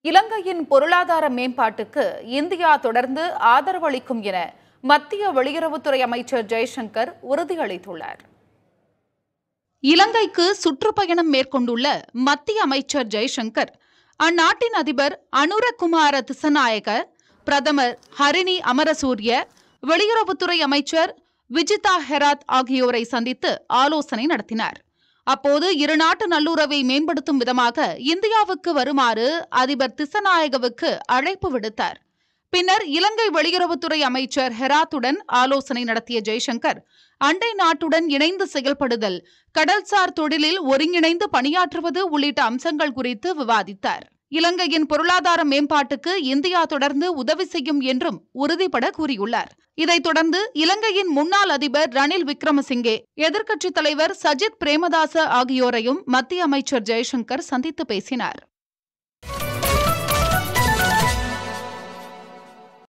இலங்கையின் பொருளாதார மேம்பாட்டுக்கு இந்தியா தொடர்ந்து ஆதரவளிக்கும் என மத்திய வெளியுறவுத்துறை அமைச்சர் ஜெய்சங்கர் உறுதியளித்துள்ளார். இலங்கைக்கு சுற்றுப்பயணம் மேற்கொண்டுள்ள மத்திய அமைச்சர் ஜெய்சங்கர் அந்நாட்டின் அதிபர் அனுரகுமார திசநாயக, பிரதமர் ஹரிணி அமரசூரிய, வெளியுறவுத்துறை அமைச்சர் விஜிதா ஹெராத் ஆகியோரை சந்தித்து ஆலோசனை நடத்தினார். அப்போது இருநாட்டு நல்லுறவை மேம்படுத்தும் விதமாக இந்தியாவுக்கு வருமாறு அதிபர் திசநாயகவுக்கு அழைப்பு விடுத்தார். பின்னர் இலங்கை வெளியுறவுத்துறை அமைச்சர் ஹெராத்துடன் ஆலோசனை நடத்திய ஜெய்சங்கர் அண்டை நாட்டுடன் இணைந்து செயல்படுதல், கடல்சார் தொழிலில் ஒருங்கிணைந்து பணியாற்றுவது உள்ளிட்ட அம்சங்கள் குறித்து விவாதித்தார். இலங்கையின் பொருளாதார மேம்பாட்டுக்கு இந்தியா தொடர்ந்து உதவி செய்யும் என்றும் உறுதிபட கூறியுள்ளார். இதைத் தொடர்ந்து இலங்கையின் முன்னாள் அதிபர் ரணில் விக்ரமசிங்கே, எதிர்க்கட்சித் தலைவர் சஜித் பிரேமதாச ஆகியோரையும் மத்திய அமைச்சர் ஜெய்சங்கர் சந்தித்து பேசினார்.